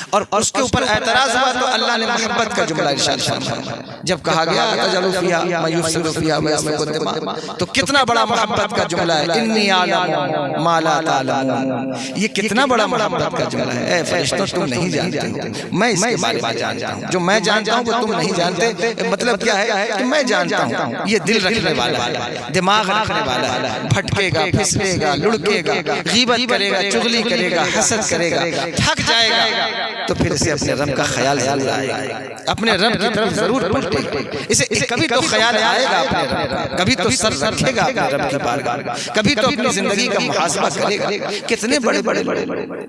اور اس کے اوپر اعتراض ہوا تو اللہ نے محبت کا جملہ ارشاد فرمایا جب کہا گیا تجعل فیہا من یفسد فیہا ویسفک الدماء، تو کتنا بڑا محبت کا جملہ ہے، انی اعلم ما لا تعلمون، یہ کتنا بڑا محبت کا جملہ ہے۔ اے فرشتوں تم نہیں جانتے ہو، میں اس کے بارے میں جانتا ہوں، جو میں جانتا ہوں وہ تم نہیں جانتے۔ مطلب کیا ہے کہ میں جانتا ہوں یہ دل رکھنے والا ہے، دماغ رکھنے والا ہے، بھٹکے گا، پھسلے گا، لڑکے گا، غیبت کرے گا، چغلی کرے گا، حسد کرے گا، تھک جائے گا، تو پھر اسے اپنے رب کا خیال ضرور آئے گا، اپنے رب کی طرف ضرور پلٹے گا، اسے کبھی تو خیال آئے گا اپنے رب کا، کبھی تو سر رکھے گا اپنے رب کی بارگاہ، کبھی تو اپنی زندگی کا محاسبہ کرے گا۔ کتنے بڑے بڑے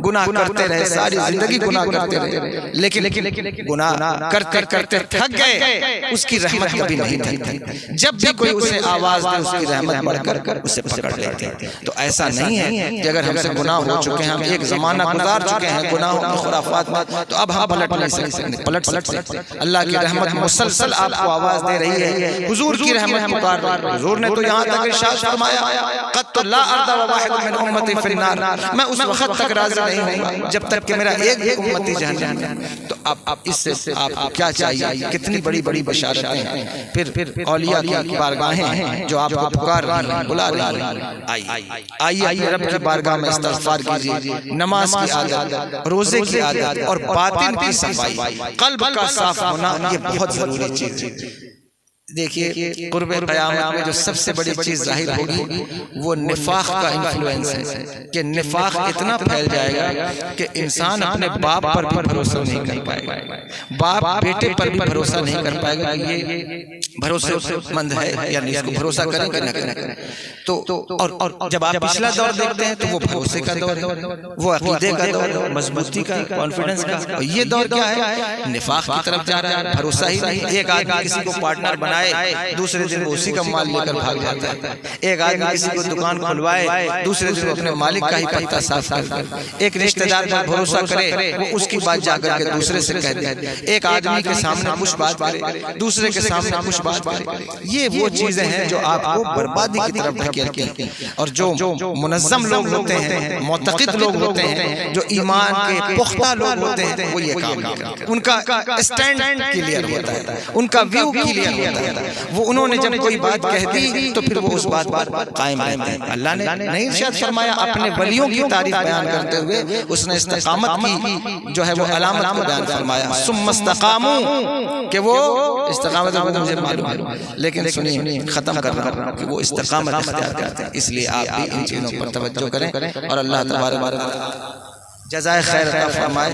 گناہ کرتے رہے، ساری زندگی گناہ کرتے رہے، لیکن گناہ کرتے کرتے تھک گئے، اس کی رحمت کبھی نہیں تھکتی، جب بھی کوئی اسے آواز دے اس کی رحمت بڑھ کر اسے پکڑ لیتے ہیں۔ تو ایسا نہیں ہے کہ اگر ہم سے گناہ ہو چکے ہیں، ہم ایک زمانہ گزار چکے ہیں گناہوں میں، خرافات میں، تو اب ہم پلٹ نہیں سکتے، پلٹ سکتے۔ اللہ کی رحمت مسلسل آپ کو آواز دے رہی ہے، حضور کی رحمت پکار رہی ہے۔ حضور نے تو یہاں تک ارشاد فرمایا قط لا ارضى وواحد من امتی فی النار، میں اس وقت تک راضی نہیں ہوں گا جب تک کہ میرا ایک بھی امتی جہنم میں۔ تو اب اس سے آپ کو کیا چاہیے، کتنی بڑی بڑی بشارتیں ہیں، پھر اولیاء کی بارگاہیں ہیں جو آپ کو پکار رہی ہیں، بلا رہی ہیں، آئیے اپنے رب کی بارگاہ میں استغفار کیجیے، نماز کی عادت، روزے کی عادت، اور باطن کی صفائی، قلب کا صاف ہونا، یہ بہت ضروری چیز ہے۔ دیکھیے قرب قیامت میں جو سب سے بڑی چیز ظاہر ہوگی وہ نفاق کا انفلوئنس ہے، کہ نفاق اتنا پھیل جائے گا کہ انسان اپنے باپ پر بھی بھروسہ نہیں کر پائے گا، باپ بیٹے پر بھی بھروسہ نہیں کر پائے گا، یہ بھروسے مند ہے یا نہیں، اس کو بھروسہ کریں کہ نہ کریں۔ تو اور جب آپ پچھلا دور دیکھتے ہیں تو وہ بھروسے کا دور ہے، وہ عقیدے کا دور ہے، مضبوطی کا، کانفیڈنس کا، اور یہ دور کیا ہے، نفاق کی طرف جا رہا ہے، بھروسہ ہی نہیں۔ ایک آدمی کسی کو پارٹنر بنائے، دوسرے دن وہ اسی کا مال لے کر بھاگ جاتا ہے، ایک آدمی کسی کو دکان کھلوائے، دوسرے دن وہ اپنے مالک کا ہی پتہ صاف کرتا ہے، ایک رشتہ دار پر بھروسہ کرے، وہ اس کی بات جا کر کے دوسرے سے کہہ دے، ایک آدمی کے سامنے کچھ بات کرے، دوسرے کے سامنے کچھ بات کرے۔ یہ وہ چیزیں ہیں جو آپ کو بربادی کی طرف ڈھکیلتی ہیں، اور جو منظم لوگ ہوتے ہیں، معتقد لوگ ہوتے ہیں، جو ایمان کے پختہ لوگ ہوتے ہیں، وہ یہ کام کرتے ہیں، ان کا اسٹینڈ کلیئر ہوتا ہے، ان کا ویو کلیئر ہوتا ہے، وہ انہوں نے جب کوئی بات کہہ دی تو پھر وہ اس بات پر قائم رہتے ہیں۔ اللہ نے نہیں ارشاد فرمایا اپنے ولیوں کی تعریف بیان کرتے ہوئے، اس نے استقامت کی جو ہے وہ علامت کو بیان فرمایا، ثم استقاموا، کہ وہ استقامت مجھے معلوم ہے، لیکن سنیے ختم کر رہا ہوں کہ وہ استقامت اختیار کرتے ہیں، اس لیے آپ بھی ان چیزوں پر توجہ کریں، اور اللہ تبارک و تعالی جزائے خیر عطا فرمائے۔